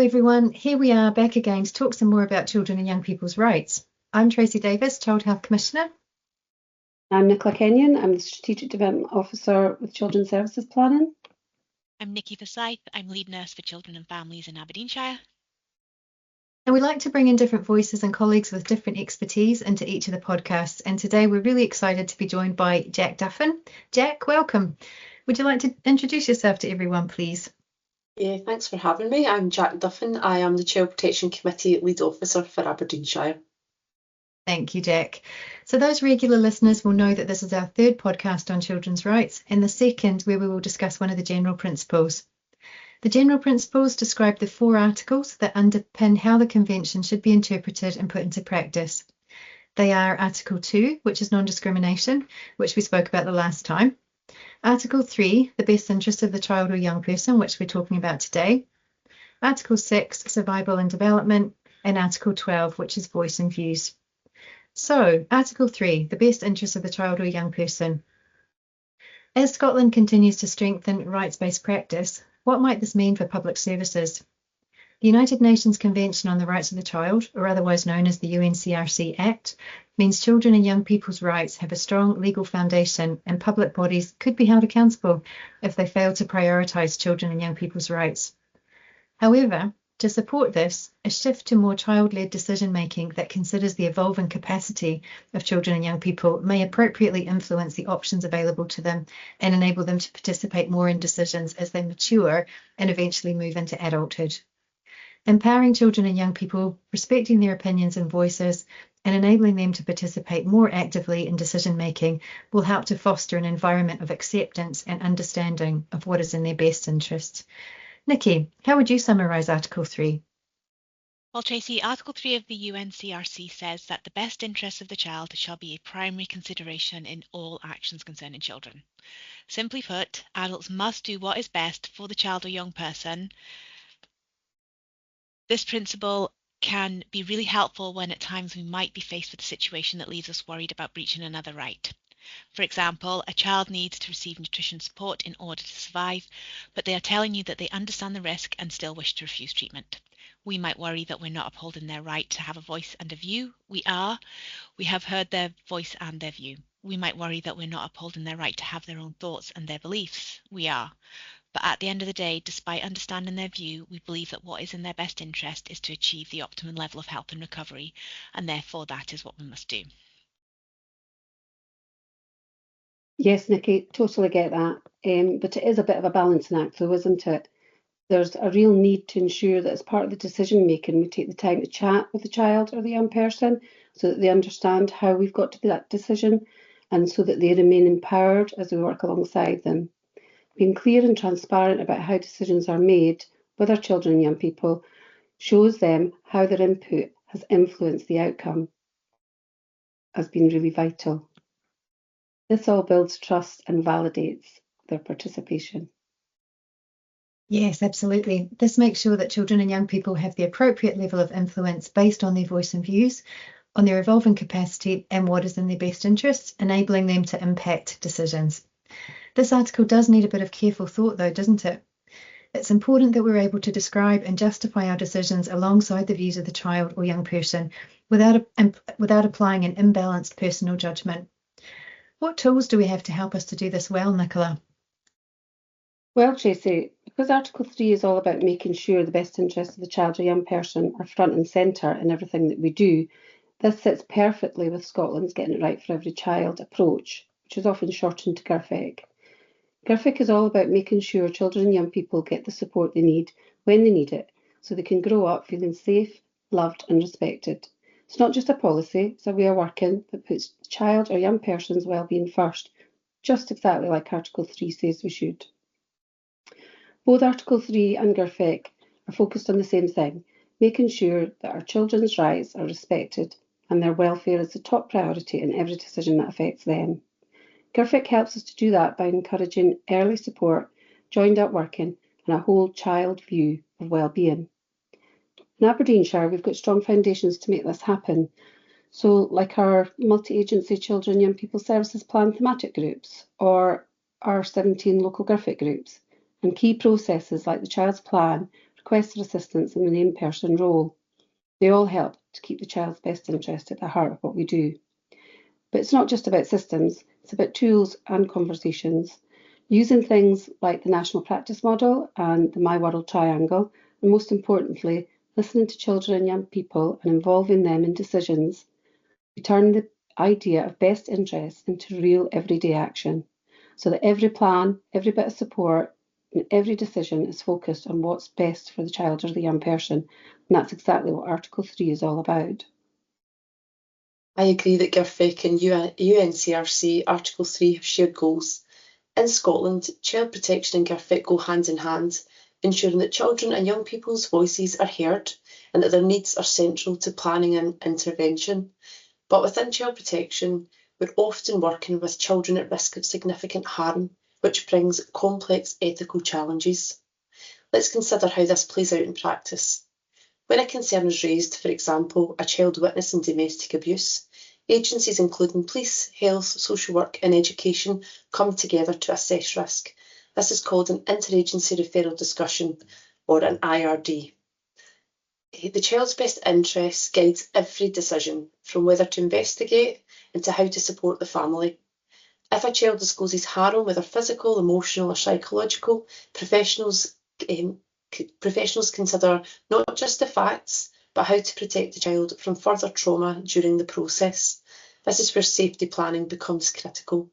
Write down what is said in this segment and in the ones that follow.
everyone, here we are back again to talk some more about children and young people's rights. I'm Tracy Davis, Child Health Commissioner. I'm Nicola Kenyon, I'm the Strategic Development Officer with Children's Services Planning. I'm Nikki Forsyth, I'm Lead Nurse for Children and Families in Aberdeenshire. And we like to bring in different voices and colleagues with different expertise into each of the podcasts. And today we're really excited to be joined by Jack Duffin. Jack, welcome. Would you like to introduce yourself to everyone, please? Yeah, thanks for having me. I'm Jack Duffin. I am the Child Protection Committee Lead Officer for Aberdeenshire. Thank you, Jack. So those regular listeners will know that this is our third podcast on children's rights and the second where we will discuss one of the general principles. The general principles describe the 4 articles that underpin how the Convention should be interpreted and put into practice. They are Article 2, which is non-discrimination, which we spoke about the last time. Article 3, the best interest of the child or young person, which we're talking about today. Article 6, survival and development. And Article 12, which is voice and views. So, Article 3, the best interest of the child or young person. As Scotland continues to strengthen rights-based practice, what might this mean for public services? The United Nations Convention on the Rights of the Child, or otherwise known as the UNCRC Act, means children and young people's rights have a strong legal foundation and public bodies could be held accountable if they fail to prioritise children and young people's rights. However, to support this, a shift to more child-led decision-making that considers the evolving capacity of children and young people may appropriately influence the options available to them and enable them to participate more in decisions as they mature and eventually move into adulthood. Empowering children and young people, respecting their opinions and voices, and enabling them to participate more actively in decision-making will help to foster an environment of acceptance and understanding of what is in their best interest. Nikki, how would you summarise Article 3? Well, Tracy, Article 3 of the UNCRC says that the best interests of the child shall be a primary consideration in all actions concerning children. Simply put, adults must do what is best for the child or young person. This principle can be really helpful when at times we might be faced with a situation that leaves us worried about breaching another right. For example, a child needs to receive nutrition support in order to survive, but they are telling you that they understand the risk and still wish to refuse treatment. We might worry that we're not upholding their right to have a voice and a view. We are. We have heard their voice and their view. We might worry that we're not upholding their right to have their own thoughts and their beliefs. We are. But at the end of the day, despite understanding their view, we believe that what is in their best interest is to achieve the optimum level of health and recovery, and therefore that is what we must do. Yes, Nikki, totally get that. But it is a bit of a balancing act, though, isn't it? There's a real need to ensure that as part of the decision making, we take the time to chat with the child or the young person so that they understand how we've got to that decision and so that they remain empowered as we work alongside them. Being clear and transparent about how decisions are made with our children and young people shows them how their input has influenced the outcome has been really vital. This all builds trust and validates their participation. Yes, absolutely. This makes sure that children and young people have the appropriate level of influence based on their voice and views, on their evolving capacity and what is in their best interests, enabling them to impact decisions. This article does need a bit of careful thought though, doesn't it? It's important that we're able to describe and justify our decisions alongside the views of the child or young person without applying an imbalanced personal judgment. What tools do we have to help us to do this well, Nicola? Well, Tracy, because Article 3 is all about making sure the best interests of the child or young person are front and centre in everything that we do, this sits perfectly with Scotland's Getting It Right for Every Child approach, which is often shortened to GIRFEC. GIRFEC is all about making sure children and young people get the support they need when they need it, so they can grow up feeling safe, loved and respected. It's not just a policy, it's a way of working that puts the child or young person's well-being first, just exactly like Article 3 says we should. Both Article 3 and GIRFEC are focused on the same thing, making sure that our children's rights are respected and their welfare is the top priority in every decision that affects them. GIRFEC helps us to do that by encouraging early support, joined-up working and a whole child view of well-being. In Aberdeenshire, we've got strong foundations to make this happen. So, like our multi-agency children and young people services plan thematic groups or our 17 local GIRFEC groups, and key processes like the child's plan requests for assistance and the named person role. They all help to keep the child's best interest at the heart of what we do. But it's not just about systems, it's about tools and conversations, using things like the National Practice Model and the My World Triangle, and most importantly, listening to children and young people and involving them in decisions. We turn the idea of best interest into real everyday action, so that every plan, every bit of support, and every decision is focused on what's best for the child or the young person. And that's exactly what Article 3 is all about. I agree that GIRFEC and UNCRC Article 3 have shared goals. In Scotland, child protection and GIRFEC go hand in hand, ensuring that children and young people's voices are heard and that their needs are central to planning and intervention. But within child protection, we're often working with children at risk of significant harm, which brings complex ethical challenges. Let's consider how this plays out in practice. When a concern is raised, for example, a child witnessing domestic abuse, agencies including police, health, social work and education come together to assess risk. This is called an interagency referral discussion, or an IRD. The child's best interest guides every decision, from whether to investigate and to how to support the family. If a child discloses harm, whether physical, emotional or psychological, professionals consider not just the facts, but how to protect the child from further trauma during the process. This is where safety planning becomes critical.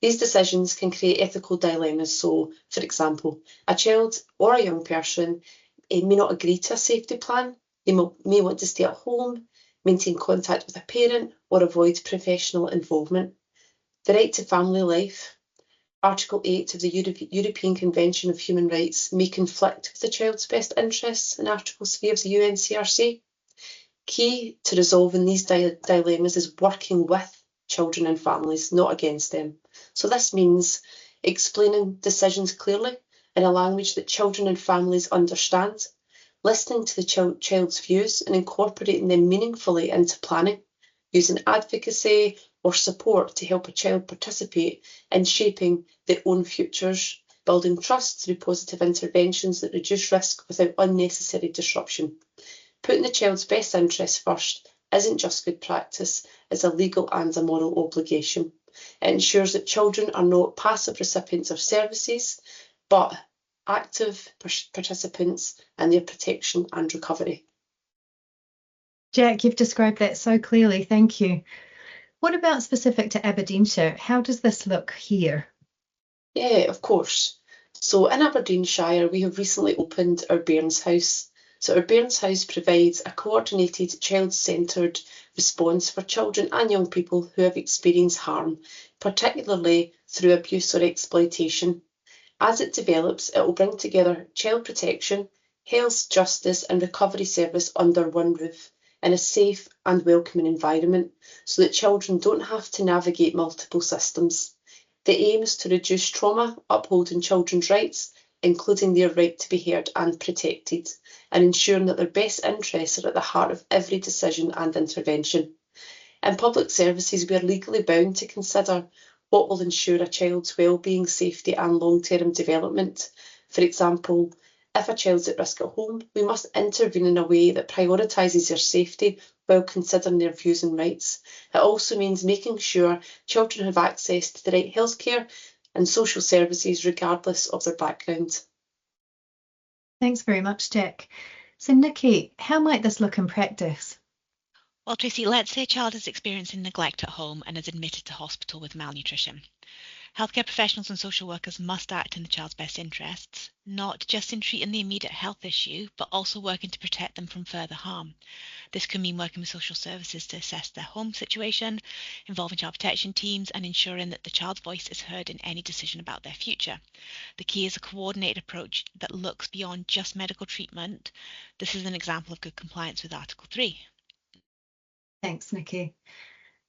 These decisions can create ethical dilemmas. So, for example, a child or a young person may not agree to a safety plan. They may want to stay at home, maintain contact with a parent, or avoid professional involvement. The right to family life, Article 8 of the European Convention of Human Rights, may conflict with the child's best interests in Article 3 of the UNCRC. Key to resolving these dilemmas is working with children and families, not against them. So this means explaining decisions clearly in a language that children and families understand, listening to the child's views and incorporating them meaningfully into planning, using advocacy or support to help a child participate in shaping their own futures, building trust through positive interventions that reduce risk without unnecessary disruption. Putting the child's best interests first isn't just good practice, it's a legal and a moral obligation. It ensures that children are not passive recipients of services, but active participants in their protection and recovery. Jack, you've described that so clearly, thank you. What about specific to Aberdeenshire? How does this look here? Yeah, of course. So in Aberdeenshire, we have recently opened our Bairns House. So our Bairns House provides a coordinated, child-centred response for children and young people who have experienced harm, particularly through abuse or exploitation. As it develops, it will bring together child protection, health, justice and recovery service under one roof in a safe and welcoming environment so that children don't have to navigate multiple systems. The aim is to reduce trauma, upholding children's rights, including their right to be heard and protected, and ensuring that their best interests are at the heart of every decision and intervention. In public services, we are legally bound to consider what will ensure a child's well-being, safety and long-term development. For example, if a child's at risk at home, we must intervene in a way that prioritises their safety while considering their views and rights. It also means making sure children have access to the right healthcare and social services regardless of their background. Thanks very much, Jack. So Nikki, how might this look in practice? Well, Tracy, let's say a child is experiencing neglect at home and is admitted to hospital with malnutrition. Healthcare professionals and social workers must act in the child's best interests, not just in treating the immediate health issue, but also working to protect them from further harm. This can mean working with social services to assess their home situation, involving child protection teams, and ensuring that the child's voice is heard in any decision about their future. The key is a coordinated approach that looks beyond just medical treatment. This is an example of good compliance with Article 3. Thanks, Nikki.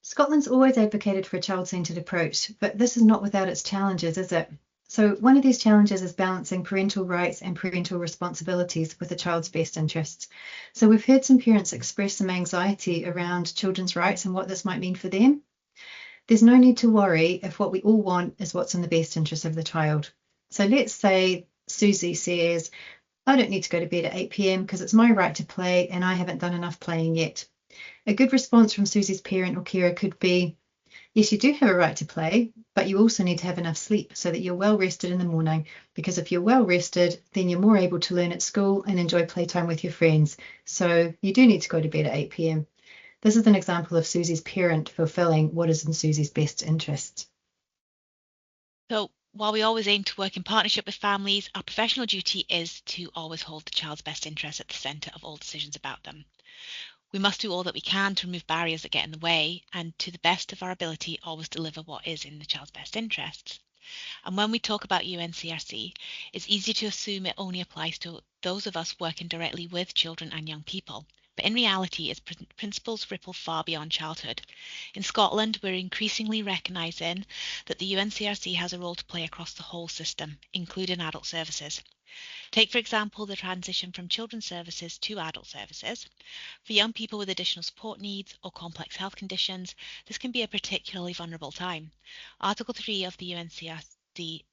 Scotland's always advocated for a child-centred approach, but this is not without its challenges, is it? So one of these challenges is balancing parental rights and parental responsibilities with a child's best interests. So we've heard some parents express some anxiety around children's rights and what this might mean for them. There's no need to worry if what we all want is what's in the best interest of the child. So let's say Susie says, I don't need to go to bed at 8 p.m. because it's my right to play and I haven't done enough playing yet. A good response from Susie's parent or carer could be, yes, you do have a right to play, but you also need to have enough sleep so that you're well rested in the morning, because if you're well rested, then you're more able to learn at school and enjoy playtime with your friends. So you do need to go to bed at 8 p.m. This is an example of Susie's parent fulfilling what is in Susie's best interests. So while we always aim to work in partnership with families, our professional duty is to always hold the child's best interests at the centre of all decisions about them. We must do all that we can to remove barriers that get in the way and, to the best of our ability, always deliver what is in the child's best interests. And when we talk about UNCRC, it's easy to assume it only applies to those of us working directly with children and young people. But in reality, its principles ripple far beyond childhood. In Scotland, we're increasingly recognising that the UNCRC has a role to play across the whole system, including adult services. Take, for example, the transition from children's services to adult services. For young people with additional support needs or complex health conditions, this can be a particularly vulnerable time. Article 3 of the UNCRC,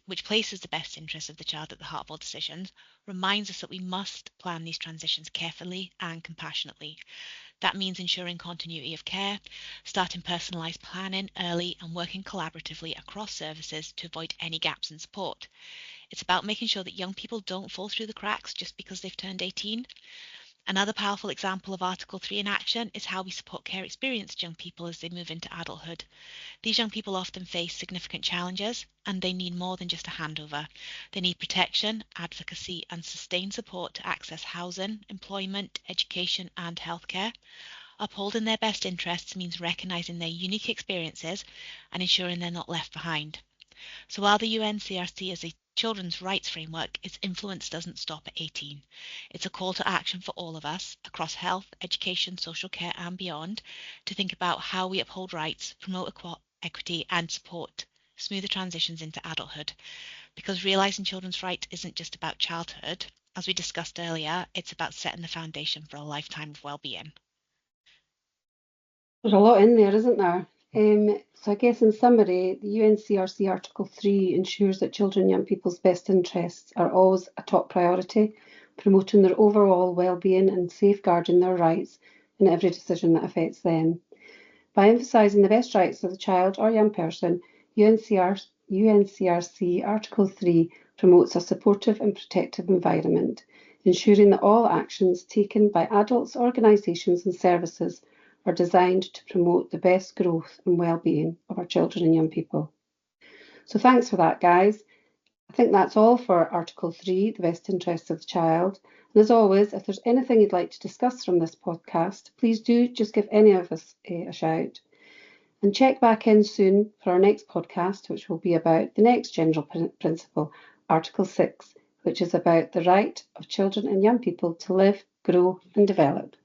which places the best interests of the child at the heart of all decisions, reminds us that we must plan these transitions carefully and compassionately. That means ensuring continuity of care, starting personalised planning early and working collaboratively across services to avoid any gaps in support. It's about making sure that young people don't fall through the cracks just because they've turned 18. Another powerful example of Article 3 in action is how we support care experienced young people as they move into adulthood. These young people often face significant challenges, and they need more than just a handover. They need protection, advocacy, and sustained support to access housing, employment, education, and healthcare. Upholding their best interests means recognising their unique experiences and ensuring they're not left behind. So while the UNCRC is a children's rights framework, its influence doesn't stop at 18. It's a call to action for all of us across health, education, social care and beyond to think about how we uphold rights, promote equity and support smoother transitions into adulthood. Because realising children's rights isn't just about childhood. As we discussed earlier, it's about setting the foundation for a lifetime of well-being. There's a lot in there, isn't there? So I guess in summary, the UNCRC Article 3 ensures that children and young people's best interests are always a top priority, promoting their overall well-being and safeguarding their rights in every decision that affects them. By emphasising the best rights of the child or young person, UNCRC Article 3 promotes a supportive and protective environment, ensuring that all actions taken by adults, organisations and services are designed to promote the best growth and well-being of our children and young people. So thanks for that, guys. I think that's all for Article 3, the best interests of the child. And as always, if there's anything you'd like to discuss from this podcast, please do just give any of us a shout. And check back in soon for our next podcast, which will be about the next general principle, Article 6, which is about the right of children and young people to live, grow and develop.